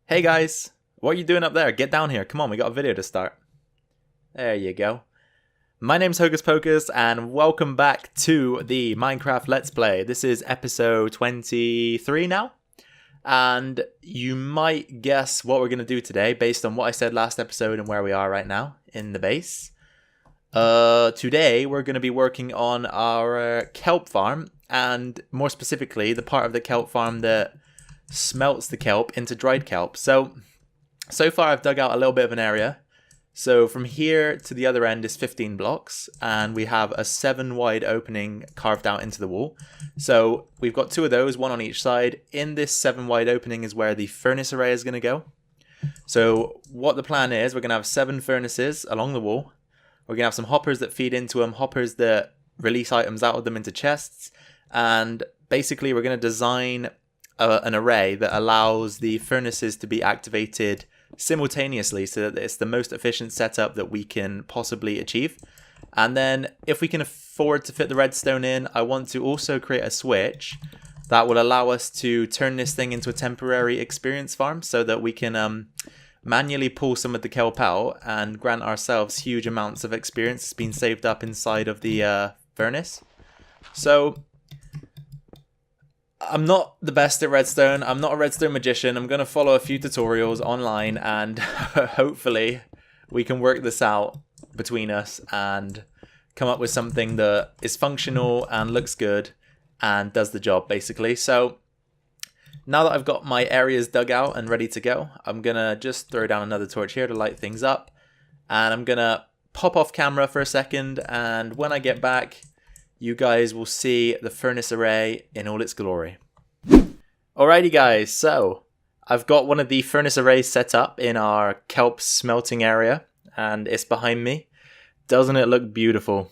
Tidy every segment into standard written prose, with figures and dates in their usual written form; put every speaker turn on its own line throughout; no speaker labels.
Hey guys, what are you doing up there? Get down here. Come on, we got a video to start. There you go. My name's Hocus Pocus and welcome back to the Minecraft Let's Play. This is episode 23 now. And you might guess what we're going to do today based on what I said last episode and where we are right now in the base. Today we're going to be working on our kelp farm, and more specifically the part of the kelp farm that smelts the kelp into dried kelp. So far I've dug out a little bit of an area. So from here to the other end is 15 blocks, and we have a 7 wide opening carved out into the wall. So we've got 2 of those, 1 on each side. In this 7 wide opening is where the furnace array is going to go. So what the plan is, we're going to have 7 furnaces along the wall. We're going to have some hoppers that feed into them, hoppers that release items out of them into chests. And basically we're going to design an array that allows the furnaces to be activated simultaneously so that it's the most efficient setup that we can possibly achieve. And then if we can afford to fit the redstone in, I want to also create a switch that will allow us to turn this thing into a temporary experience farm so that we can manually pull some of the kelp out and grant ourselves huge amounts of experience that's been saved up inside of the furnace. So I'm not the best at redstone. I'm not a redstone magician. I'm going to follow a few tutorials online and hopefully we can work this out between us and come up with something that is functional and looks good and does the job basically. So now that I've got my areas dug out and ready to go, I'm going to just throw down another torch here to light things up, and I'm going to pop off camera for a second, and when I get back you guys will see the furnace array in all its glory. Alrighty guys, so I've got one of the furnace arrays set up in our kelp smelting area, and it's behind me. Doesn't it look beautiful?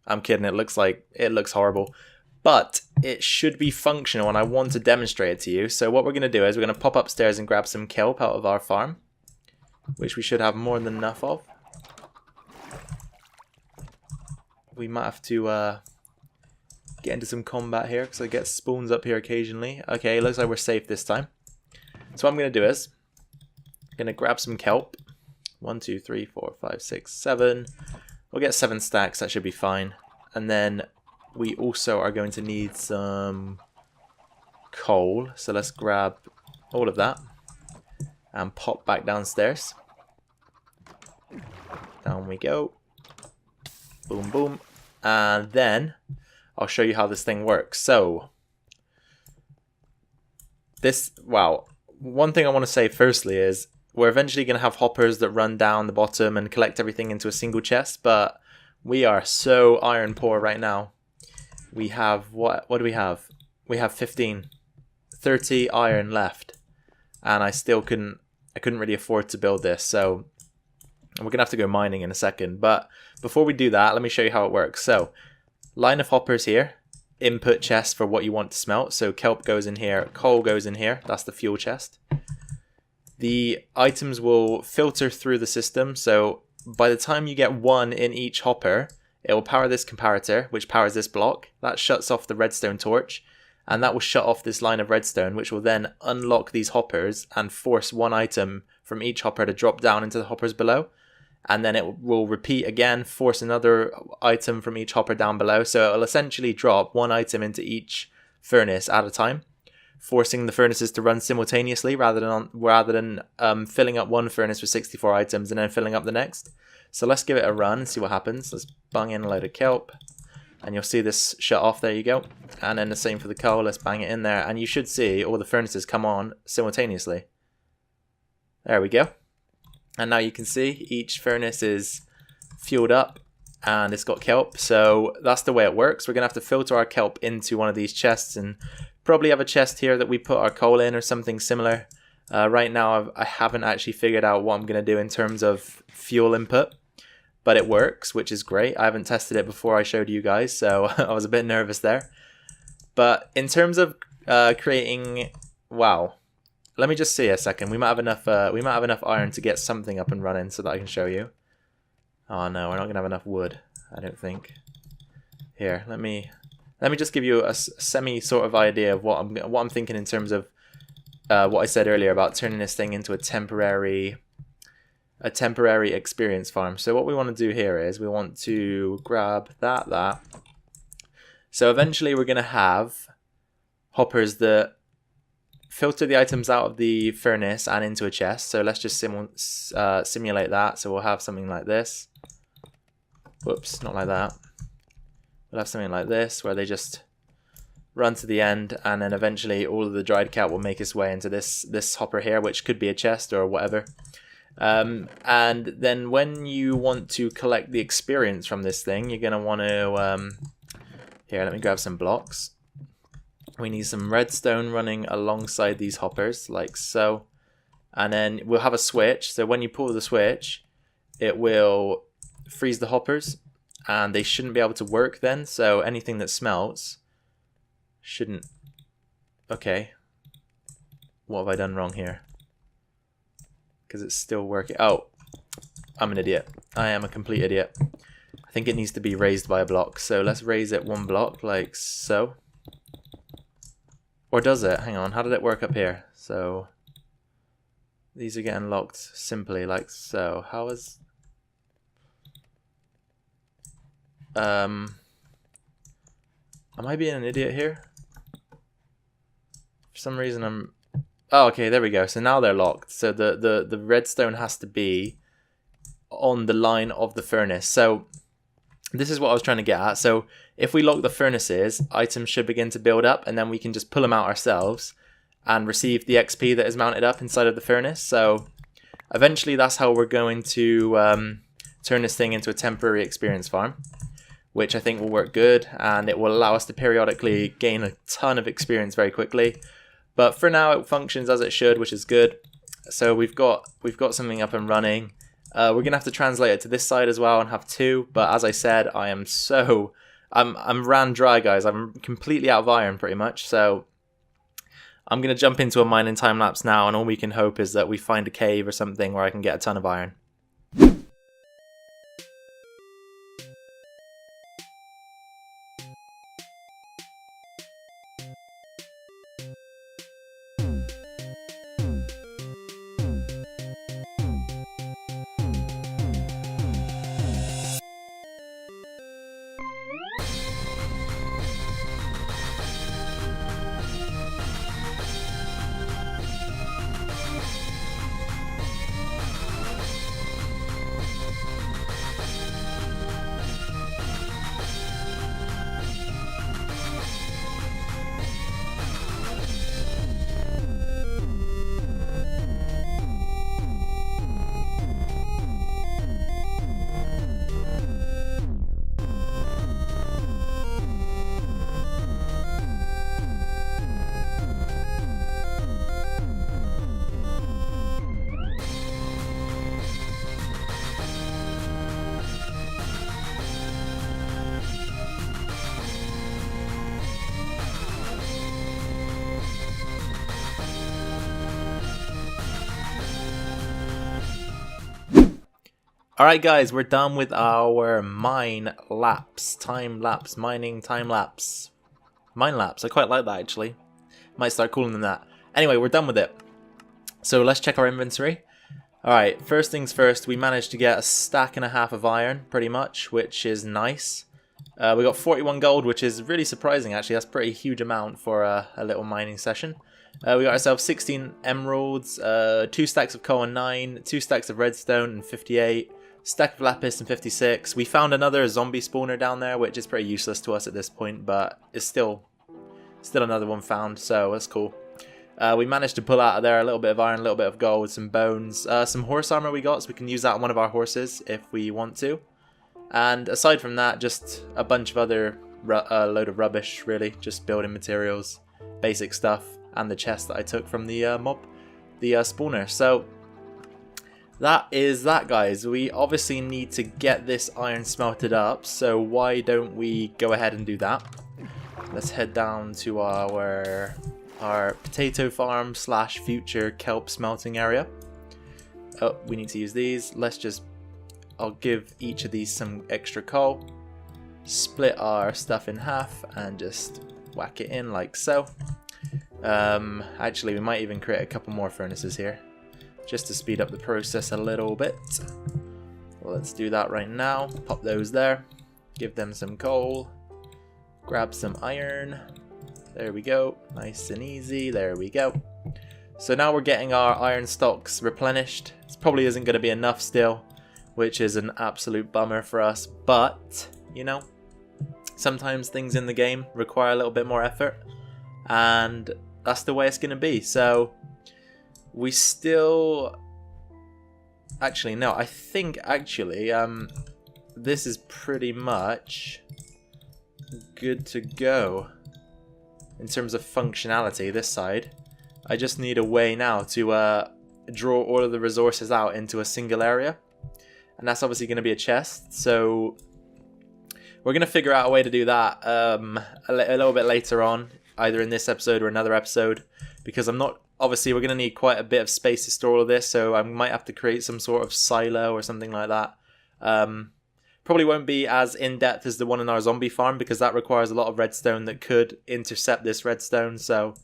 I'm kidding, it looks horrible. But it should be functional and I want to demonstrate it to you. So what we're going to do is we're going to pop upstairs and grab some kelp out of our farm, which we should have more than enough of. We might have to get into some combat here because I get spawns up here occasionally. Okay, looks like we're safe this time. So what I'm going to do is I'm going to grab some kelp. 1, 2, 3, 4, 5, 6, 7. We'll get 7 stacks, that should be fine. And then we also are going to need some coal. So let's grab all of that and pop back downstairs. Down we go. Boom, boom. And then I'll show you how this thing works. So one thing I want to say firstly is we're eventually going to have hoppers that run down the bottom and collect everything into a single chest, but we are so iron poor right now. We have, what do we have? We have 30 iron left, and I couldn't really afford to build this, so we're gonna have to go mining in a second. But before we do that, let me show you how it works. So line of hoppers here, input chest for what you want to smelt. So kelp goes in here, coal goes in here, that's the fuel chest. The items will filter through the system, so by the time you get 1 in each hopper, it will power this comparator, which powers this block. That shuts off the redstone torch, and that will shut off this line of redstone, which will then unlock these hoppers and force 1 item from each hopper to drop down into the hoppers below. And then it will repeat again, force another item from each hopper down below. So it will essentially drop 1 item into each furnace at a time, forcing the furnaces to run simultaneously rather than filling up 1 furnace with 64 items and then filling up the next. So let's give it a run and see what happens. Let's bung in a load of kelp, and you'll see this shut off. There you go. And then the same for the coal. Let's bang it in there, and you should see all the furnaces come on simultaneously. There we go. And now you can see each furnace is fueled up and it's got kelp. So that's the way it works. We're going to have to filter our kelp into one of these chests, and probably have a chest here that we put our coal in or something similar. Right now I haven't actually figured out what I'm going to do in terms of fuel input, but it works, which is great. I haven't tested it before I showed you guys, so I was a bit nervous there. But in terms of creating, wow, let me just see a second. We might have enough iron to get something up and running so that I can show you. Oh no, we're not gonna have enough wood, I don't think. Here, let me just give you a semi sort of idea of what I'm thinking in terms of what I said earlier about turning this thing into a temporary experience farm. So what we want to do here is we want to grab that. So eventually we're going to have hoppers that filter the items out of the furnace and into a chest. So let's just simulate that. So we'll have something like this. Whoops, not like that. We'll have something like this where they just run to the end, and then eventually all of the dried kelp will make its way into this hopper here, which could be a chest or whatever. And then when you want to collect the experience from this thing, you're going to want to... here, let me grab some blocks. We need some redstone running alongside these hoppers, like so. And then we'll have a switch. So when you pull the switch, it will freeze the hoppers, and they shouldn't be able to work then. So anything that smelts shouldn't... Okay. What have I done wrong here? Because it's still working. Oh, I'm an idiot. I am a complete idiot. I think it needs to be raised by a block. So let's raise it one block, like so. Or does it? Hang on, how did it work up here? So these are getting locked simply like so. How is... am I being an idiot here? For some reason I'm... Oh, okay, there we go. So now they're locked. So the redstone has to be on the line of the furnace. So this is what I was trying to get at. So if we lock the furnaces, items should begin to build up, and then we can just pull them out ourselves and receive the XP that is mounted up inside of the furnace. So eventually that's how we're going to turn this thing into a temporary experience farm, which I think will work good, and it will allow us to periodically gain a ton of experience very quickly. But for now it functions as it should, which is good. So we've got something up and running. We're gonna have to translate it to this side as well and have two, but as I said, I'm ran dry, guys. I'm completely out of iron pretty much. So I'm gonna jump into a mining time lapse now, and all we can hope is that we find a cave or something where I can get a ton of iron. Alright guys, we're done with our mining time lapse. Mine lapse, I quite like that actually. Might start calling them that. Anyway, we're done with it. So let's check our inventory. Alright, first things first, we managed to get a stack and a half of iron, pretty much, which is nice. We got 41 gold, which is really surprising actually. That's a pretty huge amount for a little mining session. We got ourselves 16 emeralds, 2 stacks of coal and 9, 2 stacks of redstone and 58, stack of lapis and 56. We found another zombie spawner down there, which is pretty useless to us at this point, but it's still another one found, so that's cool. We managed to pull out of there a little bit of iron, a little bit of gold, some bones, some horse armor we got, so we can use that on one of our horses if we want to. And aside from that, just a bunch of other load of rubbish, really, just building materials, basic stuff, and the chest that I took from the spawner. So that is that, guys. We obviously need to get this iron smelted up, so why don't we go ahead and do that? Let's head down to our potato farm / future kelp smelting area. Oh, we need to use these. I'll give each of these some extra coal, split our stuff in half, and just whack it in like so. Actually, we might even create a couple more furnaces here, just to speed up the process a little bit. Well, let's do that right now. Pop those there. Give them some coal. Grab some iron. There we go. Nice and easy. There we go. So now we're getting our iron stocks replenished. This probably isn't going to be enough still, which is an absolute bummer for us. But, you know, sometimes things in the game require a little bit more effort. And that's the way it's going to be. So we still... Actually, no. I think, actually, this is pretty much good to go in terms of functionality, this side. I just need a way now to draw all of the resources out into a single area, and that's obviously going to be a chest. So we're going to figure out a way to do that a little bit later on, either in this episode or another episode, because obviously we're going to need quite a bit of space to store all of this, so I might have to create some sort of silo or something like that. Probably won't be as in-depth as the one in our zombie farm, because that requires a lot of redstone that could intercept this redstone. So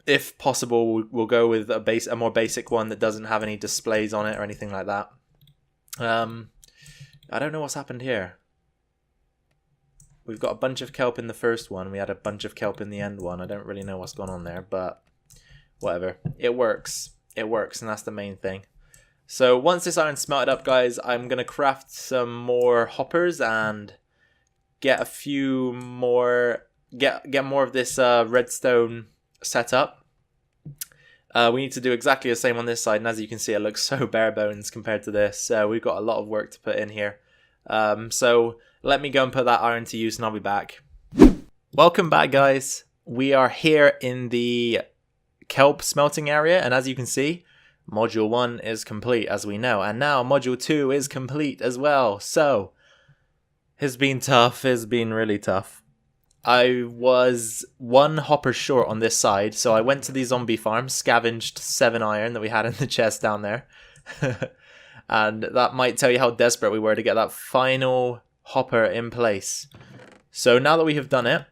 if possible, we'll go with a more basic one that doesn't have any displays on it or anything like that. I don't know what's happened here. We've got a bunch of kelp in the first one. We had a bunch of kelp in the end one. I don't really know what's going on there, but whatever. It works. It works, and that's the main thing. So once this iron's smelted up, guys, I'm going to craft some more hoppers and get a few more, get more of this redstone set up. We need to do exactly the same on this side, and as you can see, it looks so bare bones compared to this. So we've got a lot of work to put in here. So let me go and put that iron to use, and I'll be back. Welcome back, guys. We are here in the kelp smelting area, and as you can see, Module 1 is complete, as we know, and now Module 2 is complete as well. So it's been tough. It's been really tough. I was one hopper short on this side, so I went to the zombie farm, scavenged 7 iron that we had in the chest down there. And that might tell you how desperate we were to get that final hopper in place. So now that we have done it,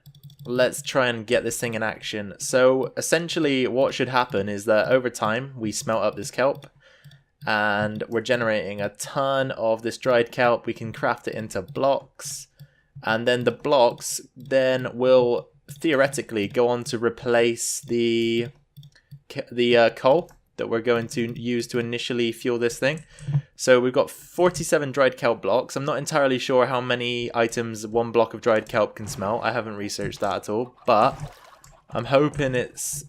let's try and get this thing in action. So essentially what should happen is that over time we smelt up this kelp, and we're generating a ton of this dried kelp. We can craft it into blocks, and then the blocks then will theoretically go on to replace the coal that we're going to use to initially fuel this thing. So we've got 47 dried kelp blocks. I'm not entirely sure how many items one block of dried kelp can smelt. I haven't researched that at all, but I'm hoping it's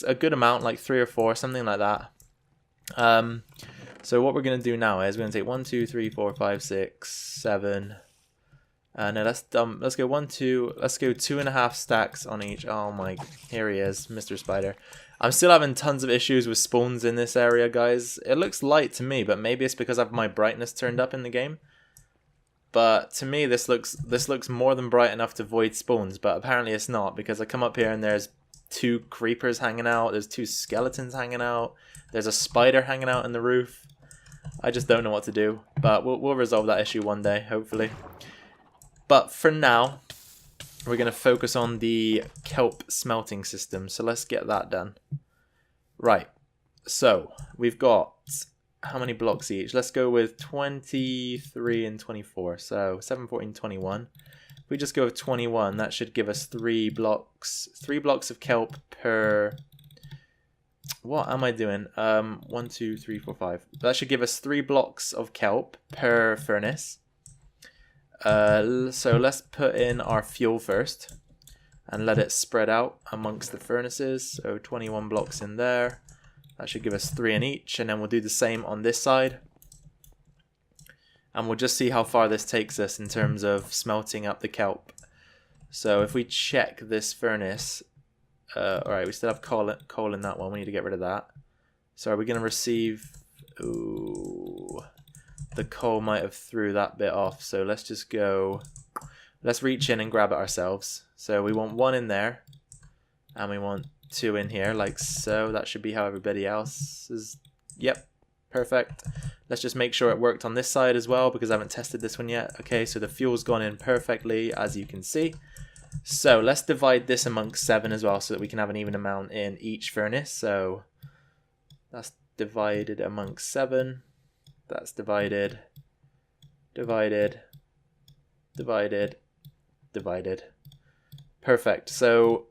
a good amount, like 3 or 4, something like that. So what we're going to do now is we're going to take 1, 2, 3, 4, 5, 6, 7. No, let's go 2.5 stacks on each. Oh my, here he is, Mr. Spider. I'm still having tons of issues with spawns in this area, guys. It looks light to me, but maybe it's because I have my brightness turned up in the game. But to me, this looks more than bright enough to void spawns, but apparently it's not, because I come up here and there's 2 creepers hanging out, there's 2 skeletons hanging out, there's a spider hanging out in the roof. I just don't know what to do, but we'll resolve that issue one day, hopefully. But for now, we're going to focus on the kelp smelting system. So let's get that done. Right. So we've got how many blocks each? Let's go with 23 and 24. So 7, 14, 21. If we just go with 21, that should give us 3 blocks. 3 blocks of kelp per... What am I doing? 1, 2, 3, 4, 5. That should give us 3 blocks of kelp per furnace. So let's put in our fuel first and let it spread out amongst the furnaces. So 21 blocks in there. That should give us 3 in each, and then we'll do the same on this side. And we'll just see how far this takes us in terms of smelting up the kelp. So if we check this furnace, alright, we still have coal in that one. We need to get rid of that. So are we going to receive... Ooh... The coal might have threw that bit off, so let's just go, let's reach in and grab it ourselves. So we want 1 in there, and we want 2 in here, like so. That should be how everybody else is. Yep, perfect. Let's just make sure it worked on this side as well, because I haven't tested this one yet. Okay, so the fuel's gone in perfectly, as you can see. So let's divide this amongst 7 as well so that we can have an even amount in each furnace. So that's divided amongst 7. That's divided, divided, divided, divided. Perfect. So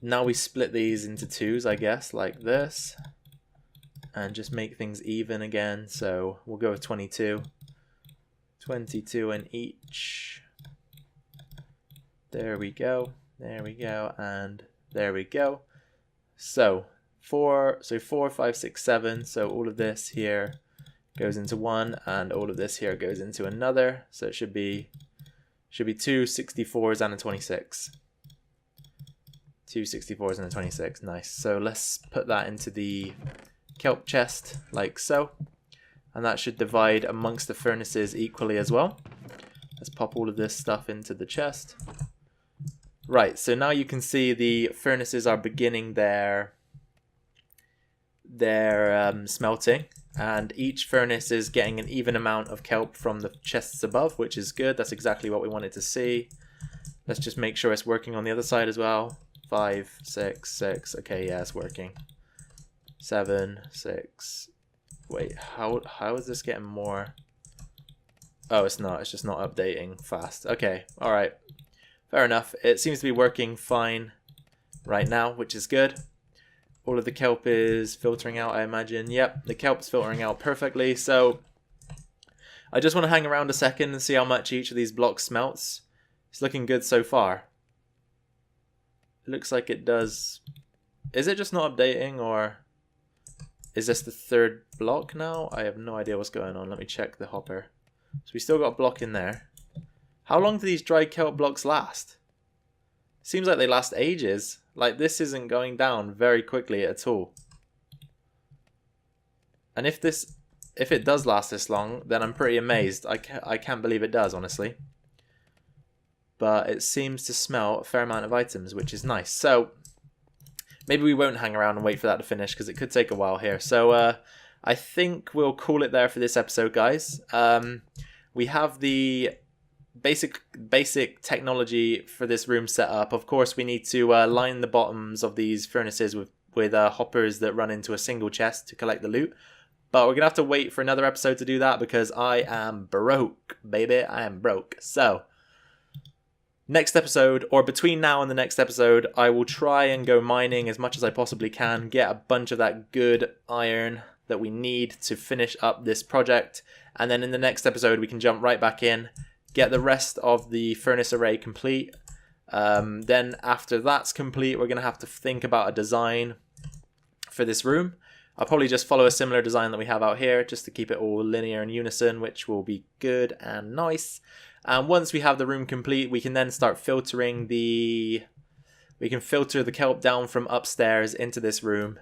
now we split these into 2s, I guess, like this. And just make things even again. So we'll go with 22. 22 in each. There we go. There we go. And there we go. So 4, 5, 6, 7. So all of this here goes into 1, and all of this here goes into another. So it should be 2 64s and a 26. 2 64s and a 26. Nice. So let's put that into the kelp chest like so. And that should divide amongst the furnaces equally as well. Let's pop all of this stuff into the chest. Right, so now you can see the furnaces are beginning their smelting, and each furnace is getting an even amount of kelp from the chests above, which is good. That's exactly what we wanted to see. Let's just make sure it's working on the other side as well. 5, 6, 6. Okay, yeah, it's working. 7, 6. Wait, how is this getting more? Oh, it's not. It's just not updating fast. Okay, all right. Fair enough. It seems to be working fine right now, which is good. All of the kelp is filtering out, I imagine. Yep, the kelp's filtering out perfectly. So I just want to hang around a second and see how much each of these blocks smelts. It's looking good so far. It looks like it does. Is it just not updating, or is this the 3rd block now? I have no idea what's going on. Let me check the hopper. So we still got a block in there. How long do these dry kelp blocks last? Seems like they last ages. Like, this isn't going down very quickly at all. And if it does last this long, then I'm pretty amazed. I can't believe it does, honestly. But it seems to smell a fair amount of items, which is nice. So maybe we won't hang around and wait for that to finish, because it could take a while here. So I think we'll call it there for this episode, guys. We have the basic technology for this room set up. Of course, we need to line the bottoms of these furnaces with hoppers that run into a single chest to collect the loot. But we're going to have to wait for another episode to do that, because I am broke, baby. I am broke. So next episode, or between now and the next episode, I will try and go mining as much as I possibly can, get a bunch of that good iron that we need to finish up this project. And then in the next episode, we can jump right back in, get the rest of the furnace array complete. Then after that's complete, we're going to have to think about a design for this room. I'll probably just follow a similar design that we have out here, just to keep it all linear and unison, which will be good and nice. And once we have the room complete, we can then start filtering we can filter the kelp down from upstairs into this room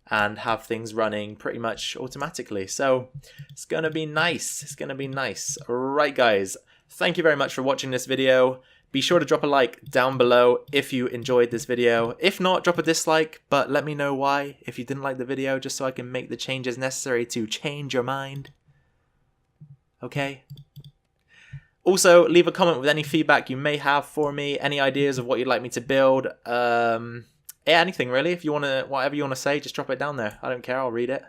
and have things running pretty much automatically. So it's going to be nice. It's going to be nice. All right, guys. Thank you very much for watching this video. Be sure to drop a like down below if you enjoyed this video. If not, drop a dislike, but let me know why if you didn't like the video, just so I can make the changes necessary to change your mind. Okay? Also, leave a comment with any feedback you may have for me, any ideas of what you'd like me to build. Yeah, anything really. If you want to, whatever you want to say, just drop it down there. I don't care, I'll read it.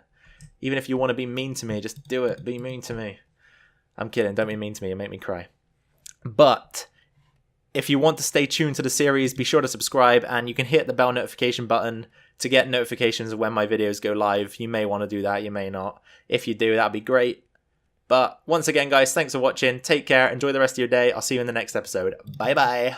Even if you want to be mean to me, just do it. Be mean to me. I'm kidding, don't be mean to me, you make me cry. But if you want to stay tuned to the series, be sure to subscribe, and you can hit the bell notification button to get notifications of when my videos go live. You may want to do that, you may not. If you do, that'd be great. But once again, guys, thanks for watching. Take care, enjoy the rest of your day. I'll see you in the next episode. Bye bye.